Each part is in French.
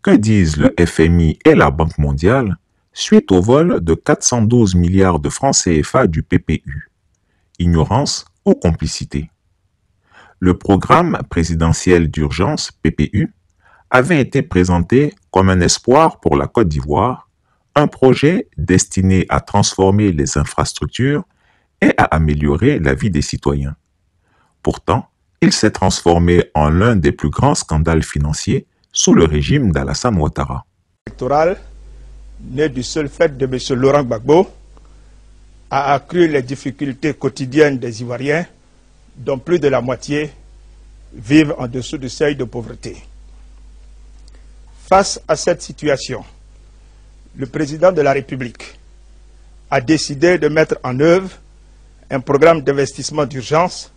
Que disent le FMI et la Banque mondiale suite au vol de 412 milliards de francs CFA du PPU? Ignorance ou complicité? Le programme présidentiel d'urgence PPU avait été présenté comme un espoir pour la Côte d'Ivoire, un projet destiné à transformer les infrastructures et à améliorer la vie des citoyens. Pourtant, il s'est transformé en l'un des plus grands scandales financiers sous le régime d'Alassane Ouattara. Électoral, né du seul fait de M. Laurent Gbagbo, a accru les difficultés quotidiennes des Ivoiriens, dont plus de la moitié vivent en dessous du seuil de pauvreté. Face à cette situation, le président de la République a décidé de mettre en œuvre un programme d'investissement d'urgence,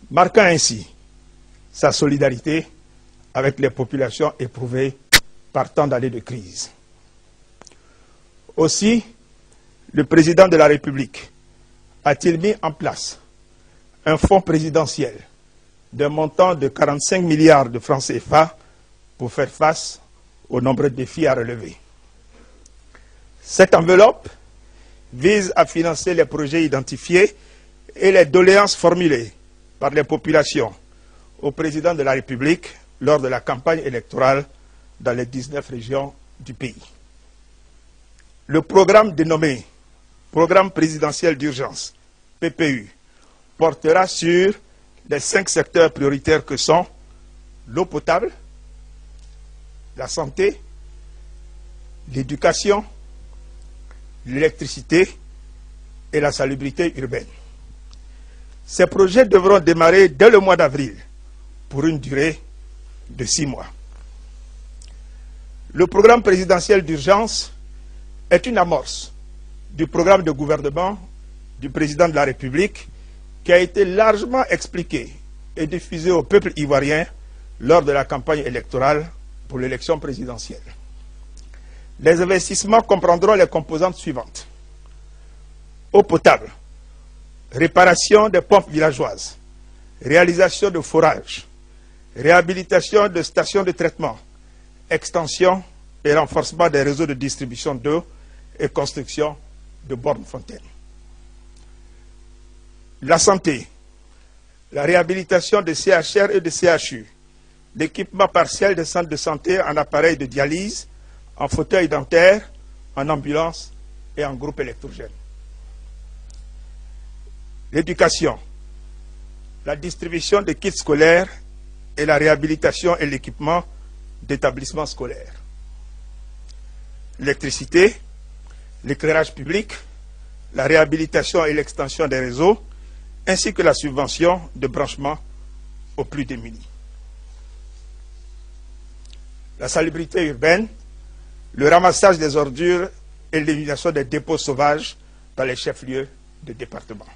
marquant ainsi sa solidarité avec les populations éprouvées par tant d'années de crise. Aussi, le président de la République a-t-il mis en place un fonds présidentiel d'un montant de 45 milliards de francs CFA pour faire face aux nombreux défis à relever. Cette enveloppe vise à financer les projets identifiés et les doléances formulées par les populations au président de la République lors de la campagne électorale dans les 19 régions du pays. Le programme dénommé Programme présidentiel d'urgence, PPU, portera sur les 5 secteurs prioritaires que sont l'eau potable, la santé, l'éducation, l'électricité et la salubrité urbaine. Ces projets devront démarrer dès le mois d'avril pour une durée de 6 mois. Le programme présidentiel d'urgence est une amorce du programme de gouvernement du président de la République qui a été largement expliqué et diffusé au peuple ivoirien lors de la campagne électorale pour l'élection présidentielle. Les investissements comprendront les composantes suivantes: eau potable, réparation des pompes villageoises, réalisation de forages, réhabilitation de stations de traitement, extension et renforcement des réseaux de distribution d'eau et construction de bornes fontaines. La santé, la réhabilitation de CHR et de CHU, l'équipement partiel des centres de santé en appareils de dialyse, en fauteuil dentaire, en ambulance et en groupe électrogène. L'éducation, la distribution de kits scolaires et la réhabilitation et l'équipement d'établissements scolaires. L'électricité, l'éclairage public, la réhabilitation et l'extension des réseaux, ainsi que la subvention de branchement aux plus démunis. La salubrité urbaine, le ramassage des ordures et l'élimination des dépôts sauvages dans les chefs-lieux de département.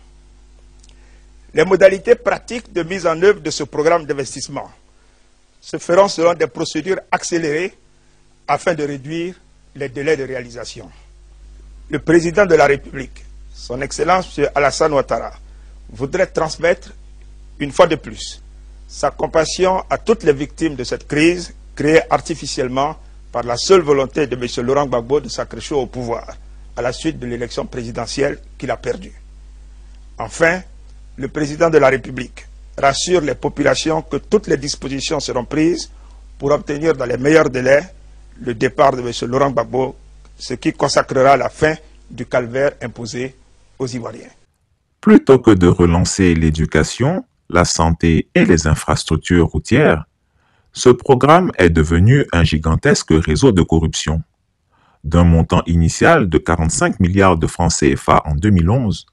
Les modalités pratiques de mise en œuvre de ce programme d'investissement se feront selon des procédures accélérées afin de réduire les délais de réalisation. Le président de la République, son Excellence M. Alassane Ouattara, voudrait transmettre, une fois de plus, sa compassion à toutes les victimes de cette crise créée artificiellement par la seule volonté de M. Laurent Gbagbo de s'accrocher au pouvoir à la suite de l'élection présidentielle qu'il a perdue. Enfin, le président de la République rassure les populations que toutes les dispositions seront prises pour obtenir dans les meilleurs délais le départ de M. Laurent Gbagbo, ce qui consacrera la fin du calvaire imposé aux Ivoiriens. Plutôt que de relancer l'éducation, la santé et les infrastructures routières, ce programme est devenu un gigantesque réseau de corruption. D'un montant initial de 45 milliards de francs CFA en 2011,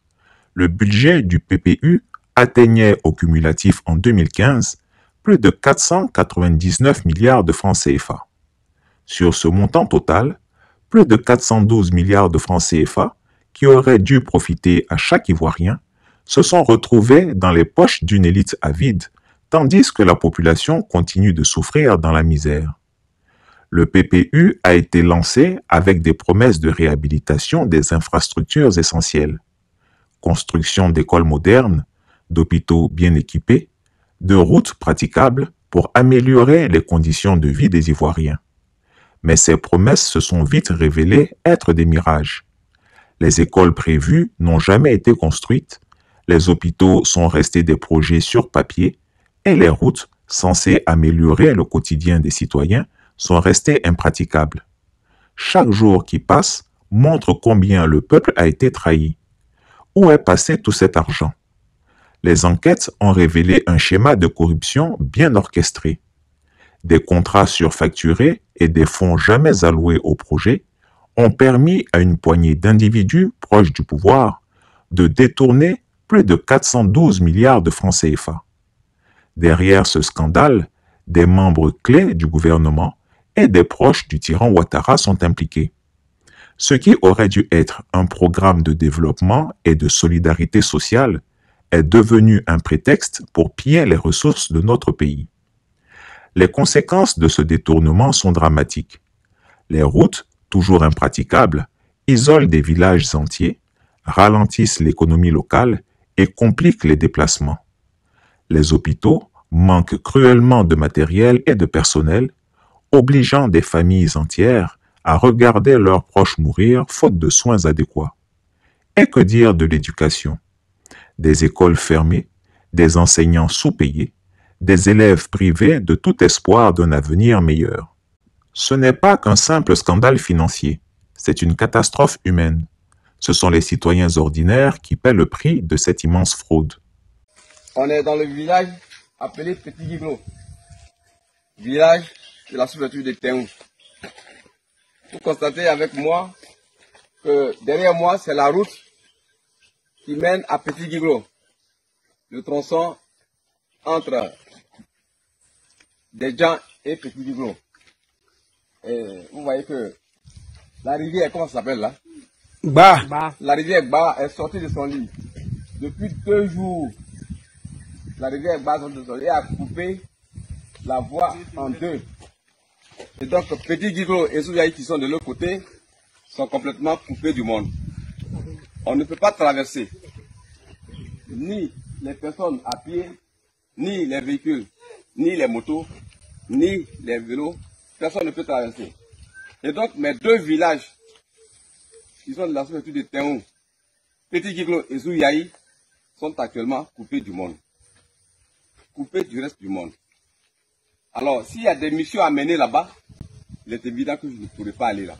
le budget du PPU atteignait au cumulatif en 2015 plus de 499 milliards de francs CFA. Sur ce montant total, plus de 412 milliards de francs CFA qui auraient dû profiter à chaque Ivoirien se sont retrouvés dans les poches d'une élite avide, tandis que la population continue de souffrir dans la misère. Le PPU a été lancé avec des promesses de réhabilitation des infrastructures essentielles: construction d'écoles modernes, d'hôpitaux bien équipés, de routes praticables pour améliorer les conditions de vie des Ivoiriens. Mais ces promesses se sont vite révélées être des mirages. Les écoles prévues n'ont jamais été construites, les hôpitaux sont restés des projets sur papier et les routes, censées améliorer le quotidien des citoyens, sont restées impraticables. Chaque jour qui passe montre combien le peuple a été trahi. Où est passé tout cet argent? Les enquêtes ont révélé un schéma de corruption bien orchestré. Des contrats surfacturés et des fonds jamais alloués au projet ont permis à une poignée d'individus proches du pouvoir de détourner plus de 412 milliards de francs CFA. Derrière ce scandale, des membres clés du gouvernement et des proches du tyran Ouattara sont impliqués. Ce qui aurait dû être un programme de développement et de solidarité sociale est devenu un prétexte pour piller les ressources de notre pays. Les conséquences de ce détournement sont dramatiques. Les routes, toujours impraticables, isolent des villages entiers, ralentissent l'économie locale et compliquent les déplacements. Les hôpitaux manquent cruellement de matériel et de personnel, obligeant des familles entières à regarder leurs proches mourir faute de soins adéquats. Et que dire de l'éducation? Des écoles fermées, des enseignants sous-payés, des élèves privés de tout espoir d'un avenir meilleur. Ce n'est pas qu'un simple scandale financier, c'est une catastrophe humaine. Ce sont les citoyens ordinaires qui paient le prix de cette immense fraude. On est dans le village appelé Petit Guiglo, village de la sous-préfecture de Théou. Vous constatez avec moi que derrière moi, c'est la route qui mène à Petit Guiglo, le tronçon entre Dedjan et Petit Guiglo. Et vous voyez que la rivière, comment ça s'appelle là? Bah. La rivière Ba est sortie de son lit. Depuis 2 jours, la rivière Ba est sortie de son lit et a coupé la voie en 2. Et donc, Petit Guiglo et Souyaï qui sont de l'autre côté sont complètement coupés du monde. On ne peut pas traverser ni les personnes à pied, ni les véhicules, ni les motos, ni les vélos. Personne ne peut traverser. Et donc, mes 2 villages qui sont de la sous-préfecture de Théou, Petit Guiglo et Souyaï, sont actuellement coupés du monde. Coupés du reste du monde. Alors, s'il y a des missions à mener là-bas, il est évident que je ne pourrai pas aller là.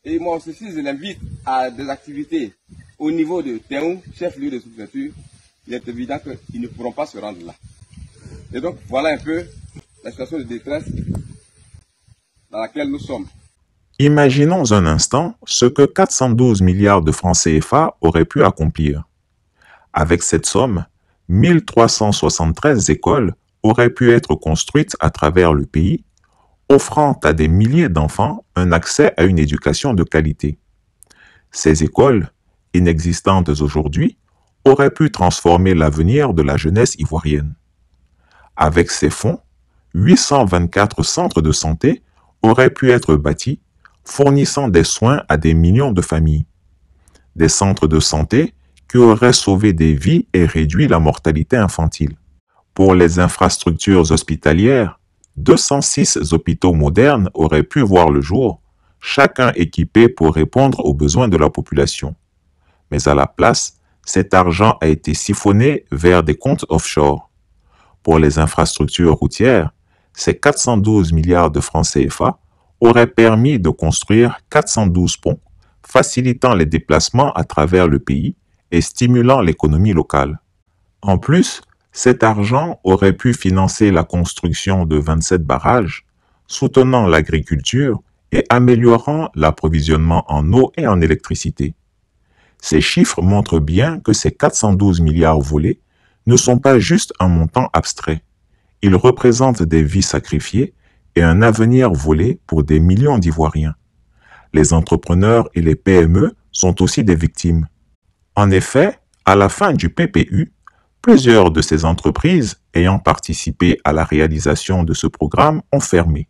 Et moi aussi, si je l'invite à des activités au niveau de Théou, chef-lieu de sous-préfecture, il est évident qu'ils ne pourront pas se rendre là. Et donc, voilà un peu la situation de détresse dans laquelle nous sommes. Imaginons un instant ce que 412 milliards de francs CFA auraient pu accomplir. Avec cette somme, 1373 écoles auraient pu être construites à travers le pays, offrant à des milliers d'enfants un accès à une éducation de qualité. Ces écoles, inexistantes aujourd'hui, auraient pu transformer l'avenir de la jeunesse ivoirienne. Avec ces fonds, 824 centres de santé auraient pu être bâtis, fournissant des soins à des millions de familles. Des centres de santé qui auraient sauvé des vies et réduit la mortalité infantile. Pour les infrastructures hospitalières, 206 hôpitaux modernes auraient pu voir le jour, chacun équipé pour répondre aux besoins de la population. Mais à la place, cet argent a été siphonné vers des comptes offshore. Pour les infrastructures routières, ces 412 milliards de francs CFA auraient permis de construire 412 ponts, facilitant les déplacements à travers le pays et stimulant l'économie locale. En plus, cet argent aurait pu financer la construction de 27 barrages, soutenant l'agriculture et améliorant l'approvisionnement en eau et en électricité. Ces chiffres montrent bien que ces 412 milliards volés ne sont pas juste un montant abstrait. Ils représentent des vies sacrifiées et un avenir volé pour des millions d'Ivoiriens. Les entrepreneurs et les PME sont aussi des victimes. En effet, à la fin du PPU, plusieurs de ces entreprises ayant participé à la réalisation de ce programme ont fermé.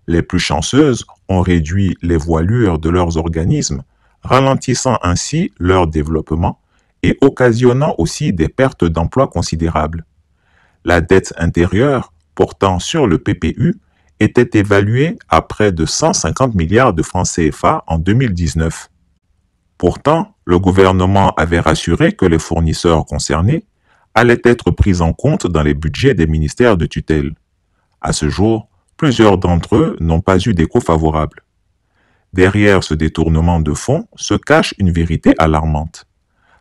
Les plus chanceuses ont réduit les voilures de leurs organismes, ralentissant ainsi leur développement et occasionnant aussi des pertes d'emplois considérables. La dette intérieure portant sur le PPU était évalué à près de 150 milliards de francs CFA en 2019. Pourtant, le gouvernement avait rassuré que les fournisseurs concernés allaient être pris en compte dans les budgets des ministères de tutelle. À ce jour, plusieurs d'entre eux n'ont pas eu d'écho favorable. Derrière ce détournement de fonds se cache une vérité alarmante.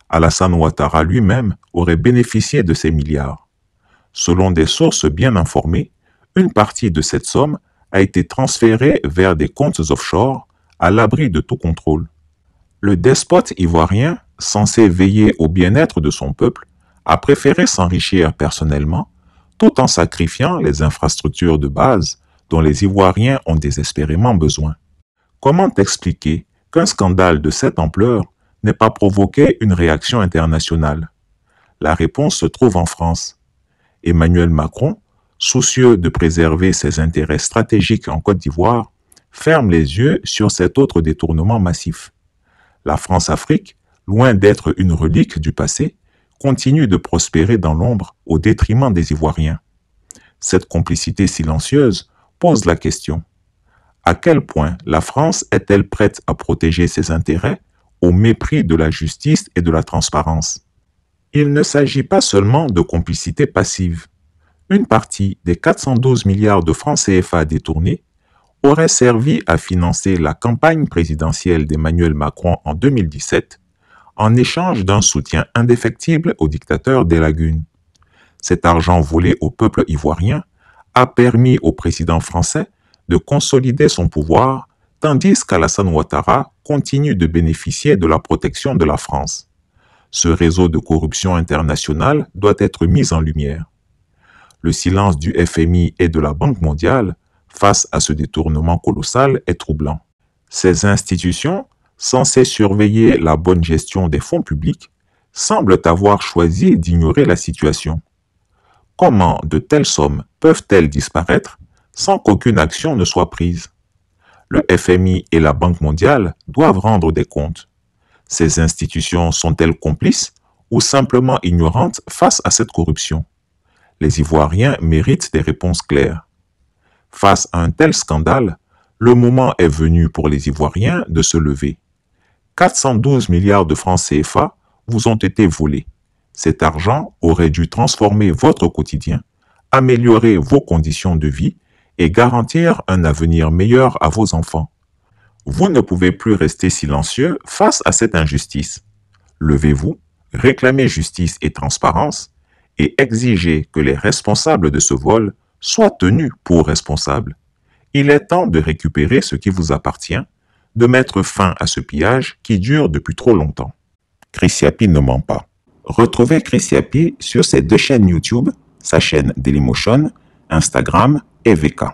Alassane Ouattara lui-même aurait bénéficié de ces milliards. Selon des sources bien informées, une partie de cette somme a été transférée vers des comptes offshore à l'abri de tout contrôle. Le despote ivoirien, censé veiller au bien-être de son peuple, a préféré s'enrichir personnellement tout en sacrifiant les infrastructures de base dont les Ivoiriens ont désespérément besoin. Comment expliquer qu'un scandale de cette ampleur n'ait pas provoqué une réaction internationale? La réponse se trouve en France. Emmanuel Macron, soucieux de préserver ses intérêts stratégiques en Côte d'Ivoire, ferme les yeux sur cet autre détournement massif. La France-Afrique, loin d'être une relique du passé, continue de prospérer dans l'ombre au détriment des Ivoiriens. Cette complicité silencieuse pose la question. À quel point la France est-elle prête à protéger ses intérêts au mépris de la justice et de la transparence? Il ne s'agit pas seulement de complicité passive. Une partie des 412 milliards de francs CFA détournés aurait servi à financer la campagne présidentielle d'Emmanuel Macron en 2017 en échange d'un soutien indéfectible au dictateur des Lagunes. Cet argent volé au peuple ivoirien a permis au président français de consolider son pouvoir, tandis qu'Alassane Ouattara continue de bénéficier de la protection de la France. Ce réseau de corruption internationale doit être mis en lumière. Le silence du FMI et de la Banque mondiale face à ce détournement colossal est troublant. Ces institutions, censées surveiller la bonne gestion des fonds publics, semblent avoir choisi d'ignorer la situation. Comment de telles sommes peuvent-elles disparaître sans qu'aucune action ne soit prise? Le FMI et la Banque mondiale doivent rendre des comptes. Ces institutions sont-elles complices ou simplement ignorantes face à cette corruption? Les Ivoiriens méritent des réponses claires. Face à un tel scandale, le moment est venu pour les Ivoiriens de se lever. 412 milliards de francs CFA vous ont été volés. Cet argent aurait dû transformer votre quotidien, améliorer vos conditions de vie et garantir un avenir meilleur à vos enfants. Vous ne pouvez plus rester silencieux face à cette injustice. Levez-vous, réclamez justice et transparence et exigez que les responsables de ce vol soient tenus pour responsables. Il est temps de récupérer ce qui vous appartient, de mettre fin à ce pillage qui dure depuis trop longtemps. Chris Yapi ne ment pas. Retrouvez Chris Yapi sur ses deux chaînes YouTube, sa chaîne Dailymotion, Instagram et VK.